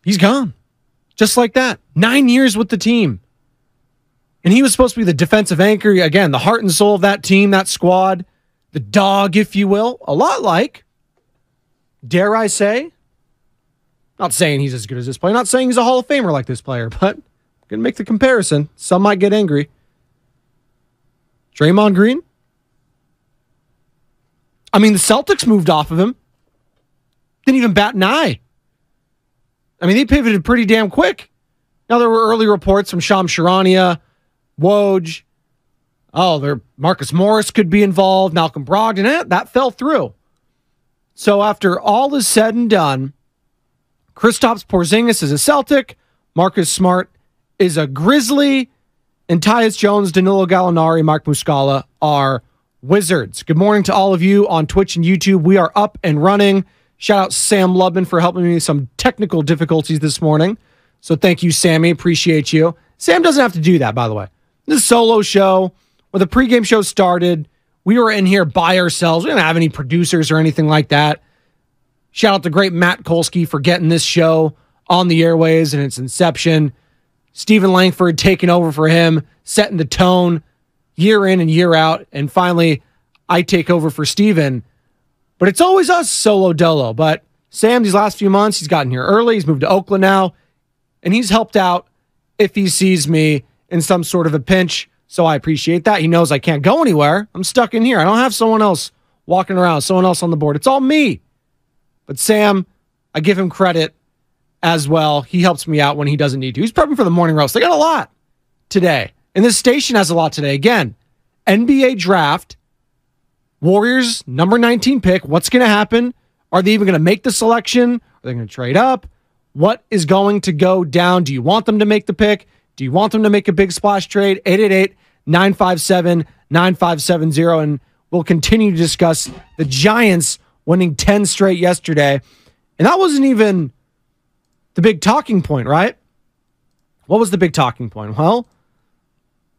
He's gone. Just like that. 9 years with the team. And he was supposed to be the defensive anchor. Again, the heart and soul of that team, that squad. The dog, if you will. A lot like, dare I say, not saying he's as good as this player. Not saying he's a Hall of Famer like this player, but I'm going to make the comparison. Some might get angry. Draymond Green. I mean, the Celtics moved off of him. Didn't even bat an eye. I mean, they pivoted pretty damn quick. Now, there were early reports from Shams Charania, Woj. Marcus Morris could be involved, Malcolm Brogdon. That fell through. So after all is said and done, Kristaps Porzingis is a Celtic, Marcus Smart is a Grizzly, and Tyus Jones, Danilo Gallinari, Mark Muscala are Wizards. Good morning to all of you on Twitch and YouTube. We are up and running. Shout out Sam Lubman for helping me with some technical difficulties this morning. So thank you, Sammy. Appreciate you. Sam doesn't have to do that, by the way. This is a solo show. When the pregame show started, we were in here by ourselves. We didn't have any producers or anything like that. Shout out to great Matt Kolsky for getting this show on the airways in its inception. Stephen Langford taking over for him, setting the tone year in and year out. And finally, I take over for Stephen. But it's always us solo dolo. But Sam, these last few months, he's gotten here early. He's moved to Oakland now. And he's helped out if he sees me in some sort of a pinch. So I appreciate that. He knows I can't go anywhere. I'm stuck in here. I don't have someone else walking around, someone else on the board. It's all me. But Sam, I give him credit as well. He helps me out when he doesn't need to. He's prepping for the morning roast. They got a lot today. And this station has a lot today. Again, NBA draft, Warriors, number 19 pick. What's going to happen? Are they even going to make the selection? Are they going to trade up? What is going to go down? Do you want them to make the pick? Do you want them to make a big splash trade? 888-957-9570. And we'll continue to discuss the Giants winning 10 straight yesterday. And that wasn't even the big talking point, right? What was the big talking point? Well,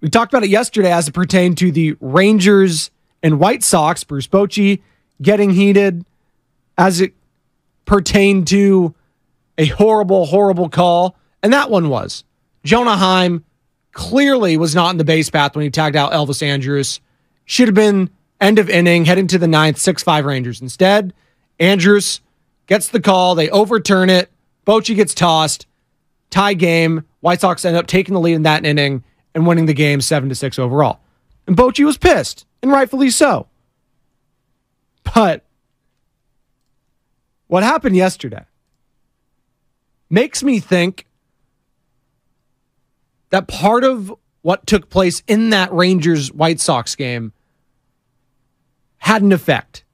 we talked about it yesterday as it pertained to the Rangers and White Sox. Bruce Bochy getting heated as it pertained to a horrible, horrible call. And that one was Jonah Heim clearly was not in the base path when he tagged out Elvis Andrus. Should have been end of inning, heading to the ninth, 6-5 Rangers. Instead, Andrus gets the call. They overturn it. Bochy gets tossed. Tie game. White Sox end up taking the lead in that inning and winning the game 7-6 overall. And Bochy was pissed, and rightfully so. But what happened yesterday makes me think that part of what took place in that Rangers-White Sox game had an effect.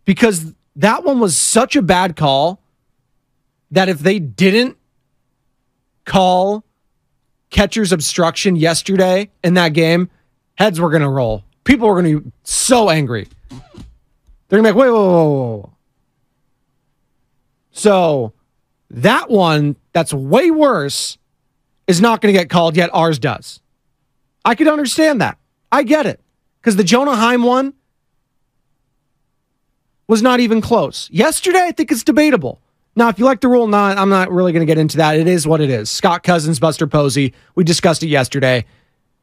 Because that one was such a bad call that if they didn't call catcher's obstruction yesterday in that game, heads were going to roll. People were going to be so angry. They're going to be like, whoa. So that one that's way worse is not going to get called, yet ours does. I could understand that. I get it. Because the Jonah Heim one was not even close. Yesterday, I think it's debatable. Now, if you like the rule, I'm not really going to get into that. It is what it is. Scott Cousins, Buster Posey, we discussed it yesterday.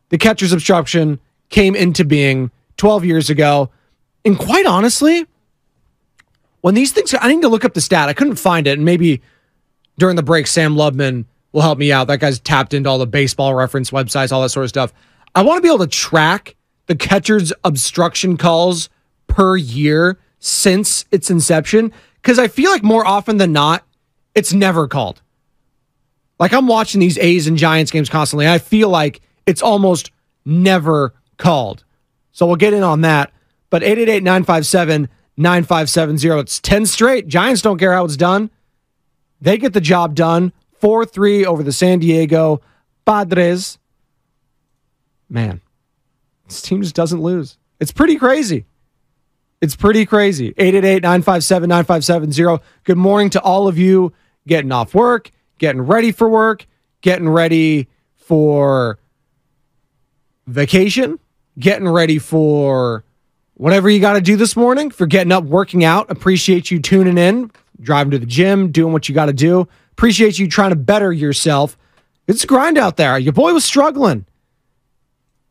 The catcher's obstruction came into being 12 years ago. And quite honestly, when these things, I need to look up the stat. I couldn't find it. And maybe during the break, Sam Lubman will help me out. That guy's tapped into all the baseball reference websites, all that sort of stuff. I want to be able to track the catcher's obstruction calls per year since its inception, because I feel like more often than not, it's never called. Like, I'm watching these A's and Giants games constantly, and I feel like it's almost never called. So we'll get in on that. But 888-957-9570. It's 10 straight. Giants don't care how it's done. They get the job done. 4-3 over the San Diego Padres. Man, this team just doesn't lose. It's pretty crazy. 888-957-9570. Good morning to all of you getting off work, getting ready for work, getting ready for vacation, getting ready for whatever you got to do this morning, for getting up, working out. Appreciate you tuning in, driving to the gym, doing what you got to do. Appreciate you trying to better yourself. It's a grind out there. Your boy was struggling.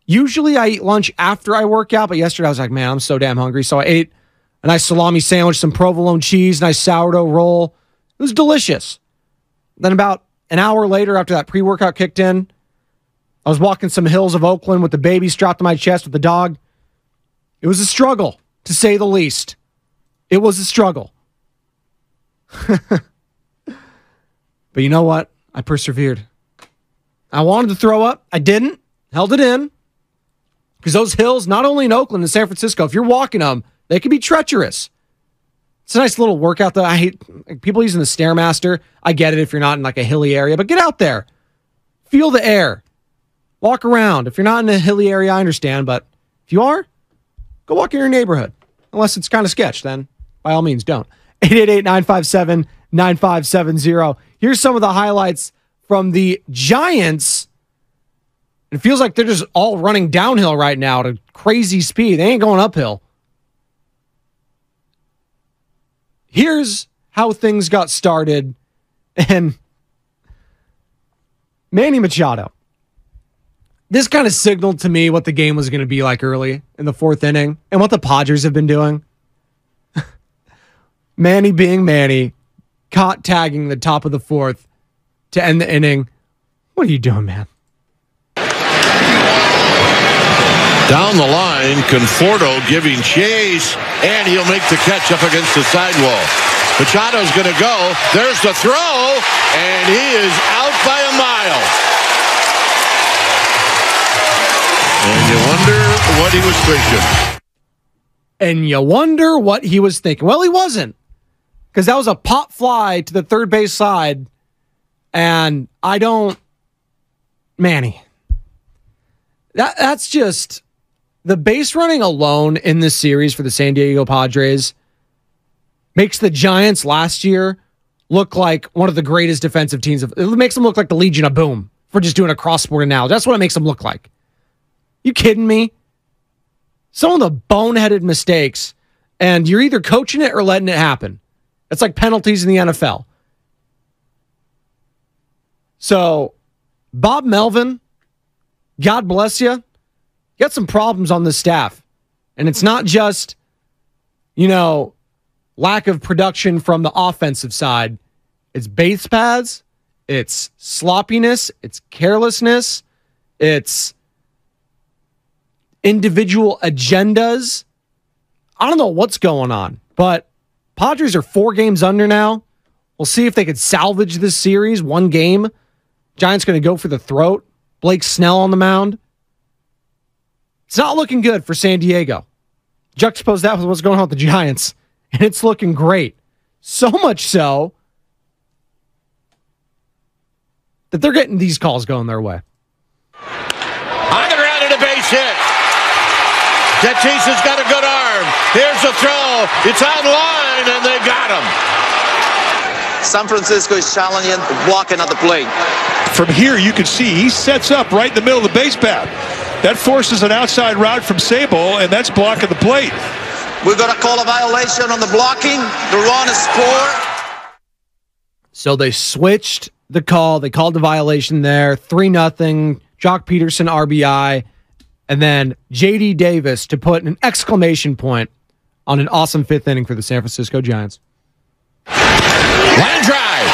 Usually I eat lunch after I work out, but yesterday I was like, man, I'm so damn hungry. So I ate a nice salami sandwich, some provolone cheese, nice sourdough roll. It was delicious. Then about an hour later, after that pre-workout kicked in, I was walking some hills of Oakland with the baby strapped to my chest with the dog. It was a struggle, to say the least. It was a struggle. But you know what? I persevered. I wanted to throw up. I didn't. Held it in. Because those hills, not only in Oakland and San Francisco, if you're walking them, they can be treacherous. It's a nice little workout, though. I hate people using the Stairmaster. I get it if you're not in like a hilly area, but get out there. Feel the air. Walk around. If you're not in a hilly area, I understand, but if you are, go walk in your neighborhood. Unless it's kind of sketch, then by all means, don't. 888-957-9570. Here's some of the highlights from the Giants. It feels like they're just all running downhill right now at a crazy speed. They ain't going uphill. Here's how things got started. And Manny Machado. This kind of signaled to me what the game was going to be like early in the fourth inning and what the Padres have been doing. Manny being Manny, caught tagging the top of the fourth to end the inning. What are you doing, man? Down the line, Conforto giving chase, and he'll make the catch up against the sidewall. Machado's going to go. There's the throw, and he is out by a mile. And you wonder what he was thinking. And you wonder what he was thinking. Well, he wasn't. Because that was a pop fly to the third base side. And Manny. That's just... The base running alone in this series for the San Diego Padres makes the Giants last year look like one of the greatest defensive teams. It makes them look like the Legion of Boom for just doing a cross-sport analogy. That's what it makes them look like. You kidding me? Some of the boneheaded mistakes, and you're either coaching it or letting it happen. It's like penalties in the NFL. So, Bob Melvin, God bless you. You got some problems on the staff. And it's not just, lack of production from the offensive side. It's base paths. It's sloppiness. It's carelessness. It's individual agendas. I don't know what's going on, but Padres are 4 games under now. We'll see if they could salvage this series. 1 game. Giants going to go for the throat. Blake Snell on the mound. It's not looking good for San Diego. Juxtapose that with what's going on with the Giants, and it's looking great. So much so that they're getting these calls going their way. On the ground and a base hit. Tatis has got a good arm. Here's the throw. It's on line, and they got him. San Francisco is challenging, blocking at the plate. From here, you can see he sets up right in the middle of the base path. That forces an outside route from Sable, and that's blocking the plate. We're going to call a violation on the blocking. The run is scored. So they switched the call. They called the violation there. 3-0. Jock Peterson RBI. And then J.D. Davis to put an exclamation point on an awesome 5th inning for the San Francisco Giants. Line drive.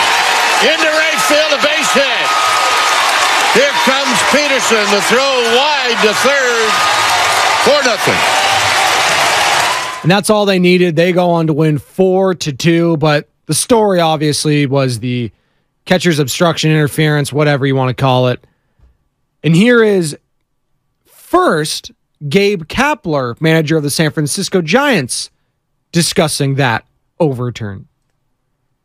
Into right field, a base hit. Here comes Peterson. The throw wide to third. 4-0. And that's all they needed. They go on to win 4-2. But the story obviously was the catcher's obstruction, interference, whatever you want to call it. And here is first Gabe Kapler, manager of the San Francisco Giants, discussing that overturn.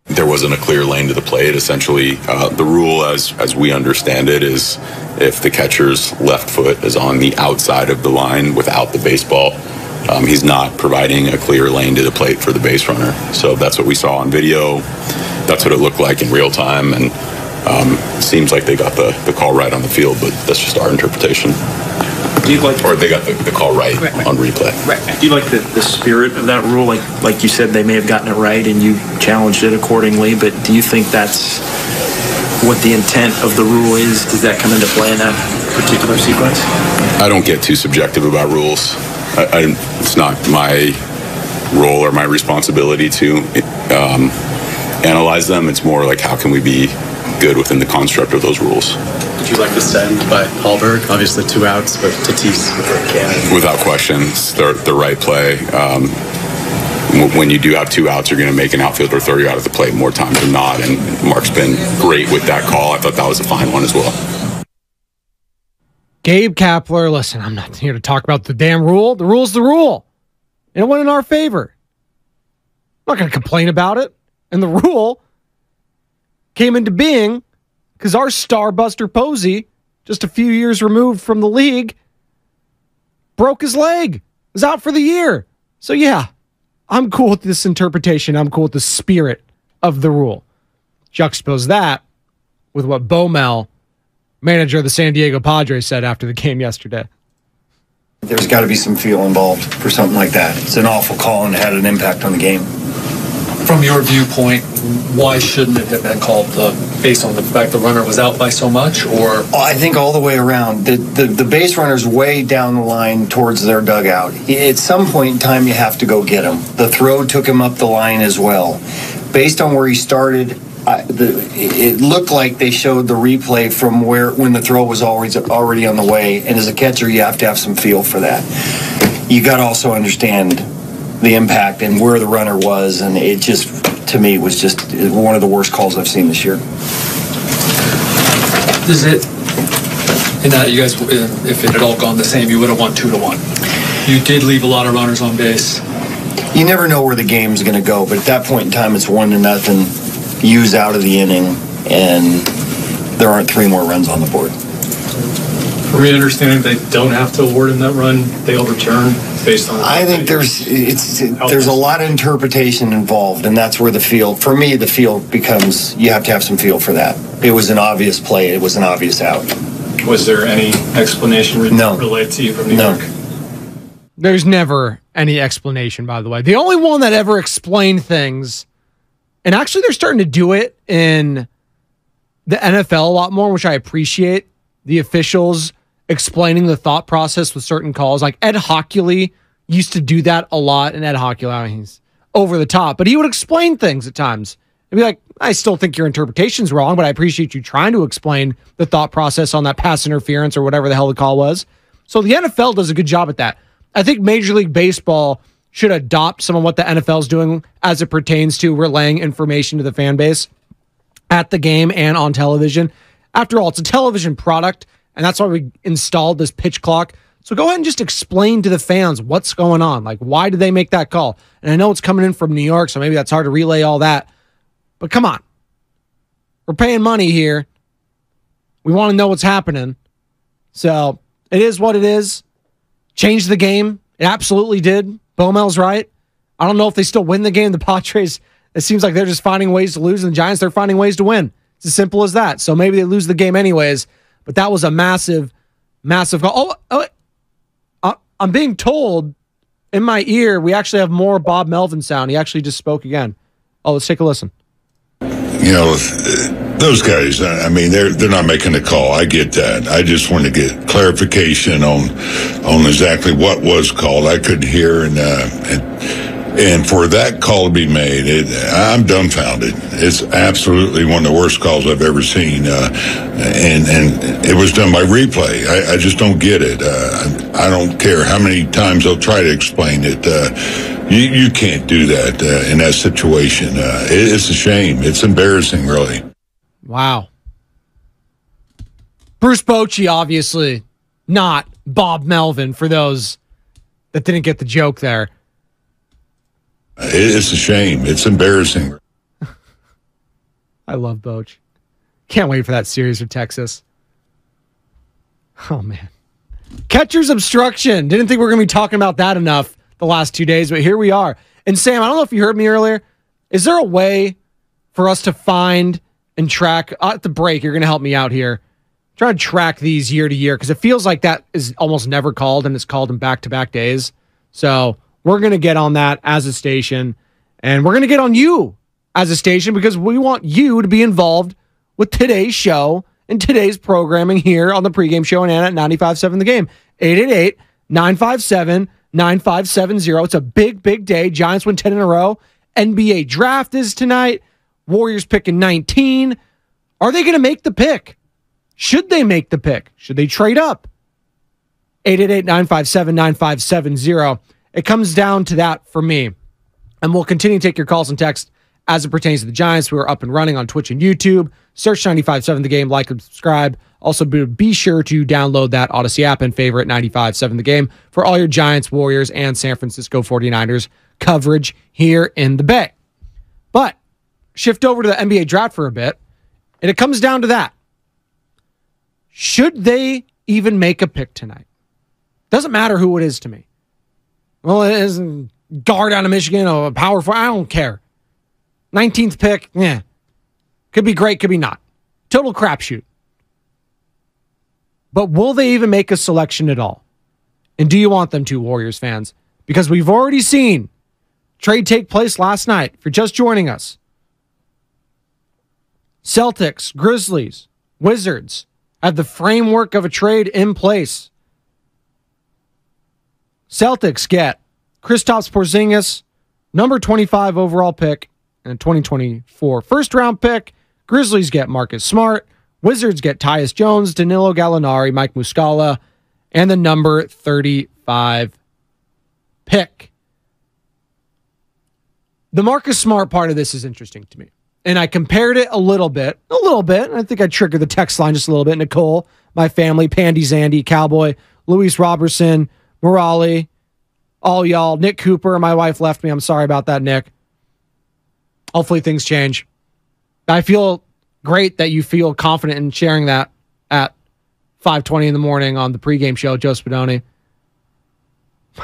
There wasn't a clear lane to the plate. Essentially, the rule as we understand it is if the catcher's left foot is on the outside of the line without the baseball, he's not providing a clear lane to the plate for the base runner. So that's what we saw on video. That's what it looked like in real time. And it seems like they got the call right on the field, but that's just our interpretation. Do you like, or they got the call right on replay. Right. Do you like the spirit of that rule? Like you said, they may have gotten it right and you challenged it accordingly, but do you think that's what the intent of the rule is? Does that come into play in that particular sequence? I don't get too subjective about rules. It's not my role or my responsibility to analyze them. It's more like, how can we be good within the construct of those rules? Did you like the send by Hallberg? Obviously 2 outs, but Tatis cannon. Without question, it's the right play. When you do have 2 outs, you're going to make an outfielder throw you out at the plate more times than not, and Mark's been great with that call. I thought that was a fine one as well. Gabe Kapler, listen, I'm not here to talk about the damn rule. The rule's the rule. And it went in our favor. I'm not going to complain about it. And the rule came into being because our starbuster Posey, just a few years removed from the league, broke his leg. Was out for the year. So yeah, I'm cool with this interpretation. I'm cool with the spirit of the rule. Juxtapose that with what Bo Mel, manager of the San Diego Padres, said after the game yesterday. There's got to be some feel involved for something like that. It's an awful call and had an impact on the game. From your viewpoint, why shouldn't it have been called based on the fact the runner was out by so much? Or I think all the way around. The base runner's way down the line towards their dugout. At some point in time, you have to go get him. The throw took him up the line as well. Based on where he started, it looked like they showed the replay from when the throw was already on the way. And as a catcher, you have to have some feel for that. You got to also understand the impact and where the runner was, and it just, to me, was just one of the worst calls I've seen this year. Is it, in that you guys, if it had all gone the same, you would have won 2-1. You did leave a lot of runners on base. You never know where the game's going to go, but at that point in time, it's 1-0. Hughes out of the inning, and there aren't 3 more runs on the board. Are we understanding they don't have to award him that run? They overturn based on. I think there's a lot of interpretation involved, and that's where the field, for me, the field becomes, you have to have some feel for that. It was an obvious play. It was an obvious out. Was there any explanation related to you from New York? There's never any explanation, by the way. The only one that ever explained things, and actually they're starting to do it in the NFL a lot more, which I appreciate, the officials explaining the thought process with certain calls. Like Ed Hockley used to do that a lot, and Ed Hockley, I mean, he's over the top, but he would explain things at times and be like, I still think your interpretation's wrong, but I appreciate you trying to explain the thought process on that pass interference or whatever the hell the call was. So the NFL does a good job at that. I think Major League Baseball should adopt some of what the NFL is doing as it pertains to relaying information to the fan base at the game and on television. After all, it's a television product, and that's why we installed this pitch clock. So go ahead and just explain to the fans what's going on. Like, why did they make that call? And I know it's coming in from New York, so maybe that's hard to relay all that. But come on. We're paying money here. We want to know what's happening. So it is what it is. Changed the game. It absolutely did. Bomel's right. I don't know if they still win the game. The Padres, it seems like they're just finding ways to lose, and the Giants, they're finding ways to win. It's as simple as that. So maybe they lose the game anyways. But that was a massive, massive call. I'm being told in my ear we actually have more Bob Melvin sound. He actually just spoke again. Oh, let's take a listen. You know, those guys, I mean, they're not making the call. I get that. I just want to get clarification on exactly what was called. I couldn't hear, and for that call to be made, I'm dumbfounded. It's absolutely one of the worst calls I've ever seen, and it was done by replay. I just don't get it. I don't care how many times they'll try to explain it. You can't do that in that situation. It's a shame. It's embarrassing, really. Wow. Bruce Bochy, obviously not Bob Melvin, for those that didn't get the joke there. It's a shame. It's embarrassing. I love Boch. Can't wait for that series with Texas. Oh, man. Catcher's obstruction. Didn't think we were going to be talking about that enough the last 2 days, but here we are. And Sam, I don't know if you heard me earlier. Is there a way for us to find and track, at the break, you're going to help me out here, try to track these year to year, because it feels like that is almost never called, and it's called in back-to-back days. So we're going to get on that as a station, and we're going to get on you as a station because we want you to be involved with today's show and today's programming here on the pregame show and at 95.7 The Game. 888-957-9570. It's a big, big day. Giants win 10 in a row. NBA draft is tonight. Warriors picking 19. Are they going to make the pick? Should they make the pick? Should they trade up? 888-957-9570. It comes down to that for me. And we'll continue to take your calls and texts as it pertains to the Giants. We are up and running on Twitch and YouTube. Search 95.7 The Game, like and subscribe. Also, be sure to download that Odyssey app and favorite 95.7 The Game for all your Giants, Warriors, and San Francisco 49ers coverage here in the Bay. But shift over to the NBA draft for a bit, and it comes down to that. Should they even make a pick tonight? Doesn't matter who it is to me. Well, it isn't guard out of Michigan or a power forward. I don't care. 19th pick, yeah. Could be great, could be not. Total crapshoot. But will they even make a selection at all? And do you want them to, Warriors fans? Because we've already seen trade take place last night. If you're just joining us, Celtics, Grizzlies, Wizards have the framework of a trade in place. Celtics get Kristaps Porzingis, number 25 overall pick, and a 2024 first-round pick. Grizzlies get Marcus Smart. Wizards get Tyus Jones, Danilo Gallinari, Mike Muscala, and the number 35 pick. The Marcus Smart part of this is interesting to me. And I compared it a little bit. I think I triggered the text line just a little bit. Nicole, my family, Pandy Zandy, Cowboy, Luis Robertson, Morale, all y'all, Nick Cooper, my wife left me. I'm sorry about that, Nick. Hopefully things change. I feel great that you feel confident in sharing that at 5:20 in the morning on the pregame show, Joe Spadoni.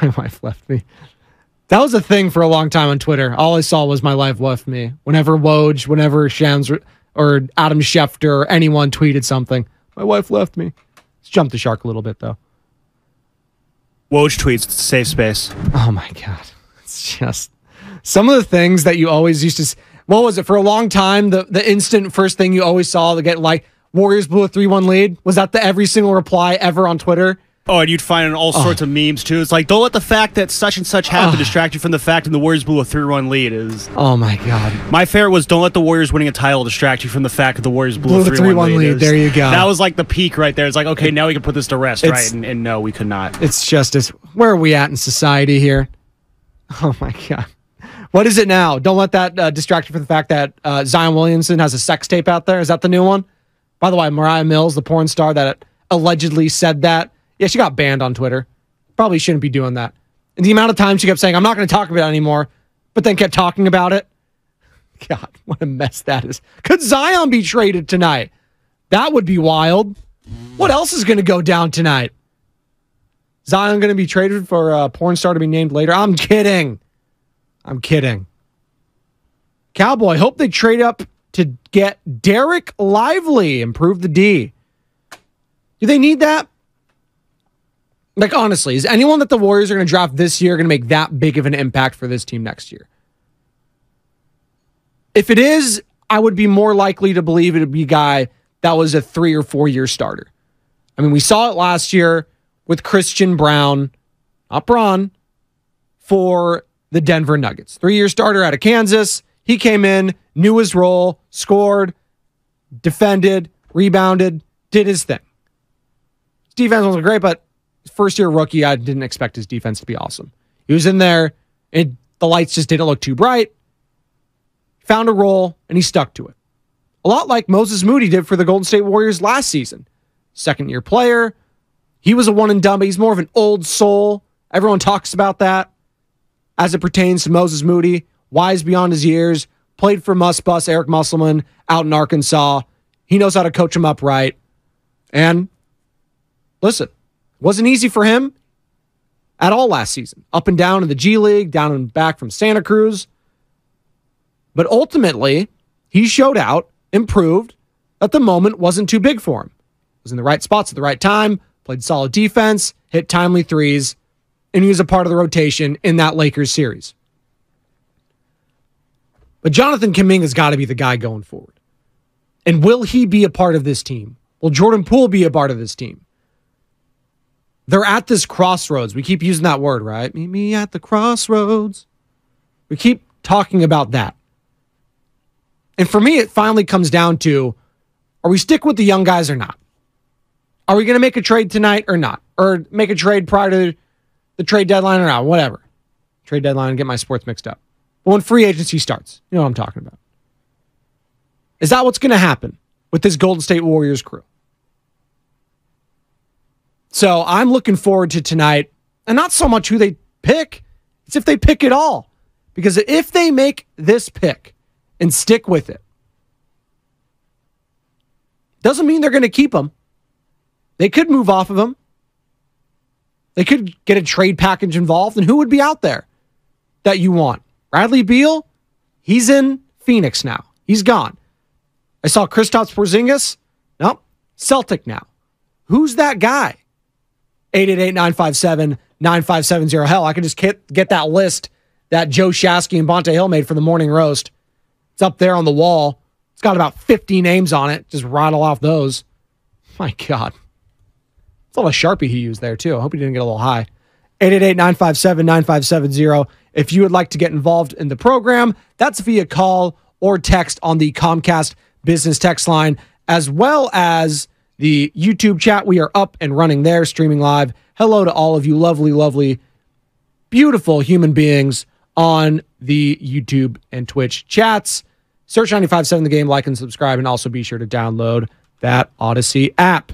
My wife left me. That was a thing for a long time on Twitter. All I saw was my wife left me. Whenever Woj, whenever Shams or Adam Schefter or anyone tweeted something, my wife left me. Let's jump the shark a little bit, though. Woj tweets, it's a safe space. Oh, my God. It's just some of the things that you always used to... What was it? For a long time, the instant first thing you always saw to get like Warriors blew a 3-1 lead. Was that the every single reply ever on Twitter? Oh, and you'd find all sorts of memes, too. It's like, don't let the fact that such and such happened distract you from the fact that the Warriors blew a 3-1 lead. Oh, my God. My favorite was, don't let the Warriors winning a title distract you from the fact that the Warriors blew a 3-1 lead. There you go. That was like the peak right there. It's like, okay, now we can put this to rest, right? And no, we could not. It's just as, where are we at in society here? Oh, my God. What is it now? Don't let that distract you from the fact that Zion Williamson has a sex tape out there. Is that the new one? By the way, Mariah Mills, the porn star that allegedly said that, yeah, she got banned on Twitter. Probably shouldn't be doing that. And the amount of time she kept saying, I'm not going to talk about it anymore, but then kept talking about it. God, what a mess that is. Could Zion be traded tonight? That would be wild. What else is going to go down tonight? Zion going to be traded for a porn star to be named later? I'm kidding. Cowboy, hope they trade up to get Derek Lively, improve the D. Do they need that? Like, honestly, is anyone that the Warriors are going to draft this year going to make that big of an impact for this team next year? If it is, I would be more likely to believe it would be a guy that was a 3 or 4 year starter. I mean, we saw it last year with Christian Braun, not Braun, for the Denver Nuggets. 3-year starter out of Kansas. He came in, knew his role, scored, defended, rebounded, did his thing. His defense wasn't great, but first year rookie, I didn't expect his defense to be awesome. He was in there, and the lights just didn't look too bright. Found a role, and he stuck to it. A lot like Moses Moody did for the Golden State Warriors last season. Second-year player. He was a one and done, but he's more of an old soul. Everyone talks about that as it pertains to Moses Moody. Wise beyond his years. Played for Bus Eric Musselman out in Arkansas. He knows how to coach him up right. And listen, wasn't easy for him at all last season. Up and down in the G League, down and back from Santa Cruz. But ultimately, he showed out, improved, that the moment wasn't too big for him. Was in the right spots at the right time, played solid defense, hit timely threes, and he was a part of the rotation in that Lakers series. But Jonathan Kuminga's got to be the guy going forward. And will he be a part of this team? Will Jordan Poole be a part of this team? They're at this crossroads. We keep using that word, right? Meet me at the crossroads. We keep talking about that. And for me, it finally comes down to, are we stick with the young guys or not? Are we going to make a trade tonight or not? Or make a trade prior to the trade deadline or not? Whatever. Trade deadline, get my sports mixed up. But when free agency starts, you know what I'm talking about. Is that what's going to happen with this Golden State Warriors crew? So I'm looking forward to tonight, and not so much who they pick, it's if they pick it all. Because if they make this pick and stick with it, doesn't mean they're going to keep him. They could move off of him. They could get a trade package involved, and who would be out there that you want? Bradley Beal? He's in Phoenix now. He's gone. I saw Kristaps Porzingis. Nope. Celtic now. Who's that guy? 888-957-9570. Hell, I could just get that list that Joe Shasky and Bonte Hill made for the morning roast. It's up there on the wall. It's got about 50 names on it. Just rattle off those. My God. It's a lot of Sharpie he used there, too. I hope he didn't get a little high. 888-957-9570. If you would like to get involved in the program, that's via call or text on the Comcast business text line, as well as the YouTube chat. We are up and running there, streaming live. Hello to all of you lovely, lovely, beautiful human beings on the YouTube and Twitch chats. Search 95.7 The Game, like and subscribe, and also be sure to download that Odyssey app.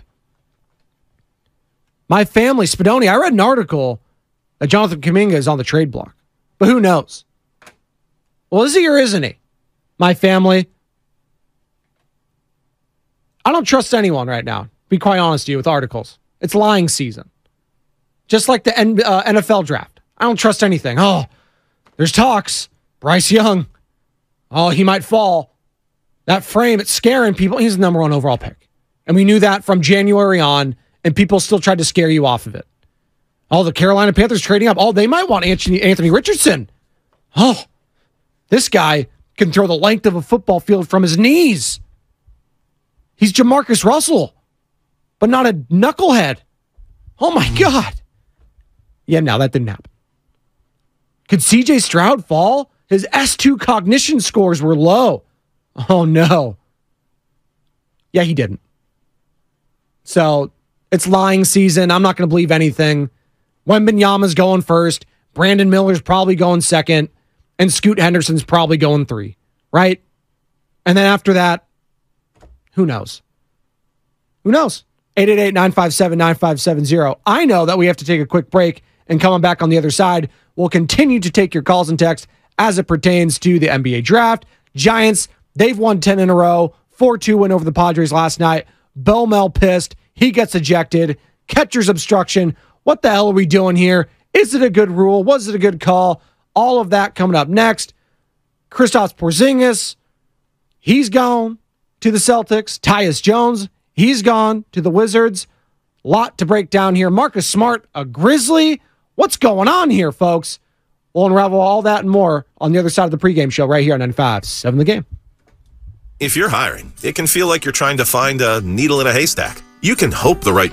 My family, Spadoni, I read an article that Jonathan Kuminga is on the trade block, but who knows? Well, is he or isn't he? My family, I don't trust anyone right now, be quite honest with you, with articles. It's lying season. Just like the NFL draft. I don't trust anything. Oh, there's talks. Bryce Young. Oh, he might fall. That frame, it's scaring people. He's the number 1 overall pick. And we knew that from January on, and people still tried to scare you off of it. Oh, the Carolina Panthers trading up. Oh, they might want Anthony Richardson. Oh, this guy can throw the length of a football field from his knees. He's Jamarcus Russell, but not a knucklehead. Oh, my God. Yeah, no, that didn't happen. Could CJ Stroud fall? His S2 cognition scores were low. Oh, no. Yeah, he didn't. So, it's lying season. I'm not going to believe anything. Wembanyama's going first. Brandon Miller's probably going second. And Scoot Henderson's probably going 3. Right? And then after that, who knows? Who knows? 888-957-9570. I know that we have to take a quick break, and coming back on the other side, we'll continue to take your calls and texts as it pertains to the NBA draft. Giants, they've won 10 in a row. 4-2 win over the Padres last night. Belmel pissed. He gets ejected. Catcher's obstruction. What the hell are we doing here? Is it a good rule? Was it a good call? All of that coming up next. Kristaps Porzingis, he's gone to the Celtics. Tyus Jones, he's gone to the Wizards. Lot to break down here. Marcus Smart, a Grizzly. What's going on here, folks? We'll unravel all that and more on the other side of the pregame show right here on 95.7 The Game. If you're hiring, it can feel like you're trying to find a needle in a haystack. You can hope the right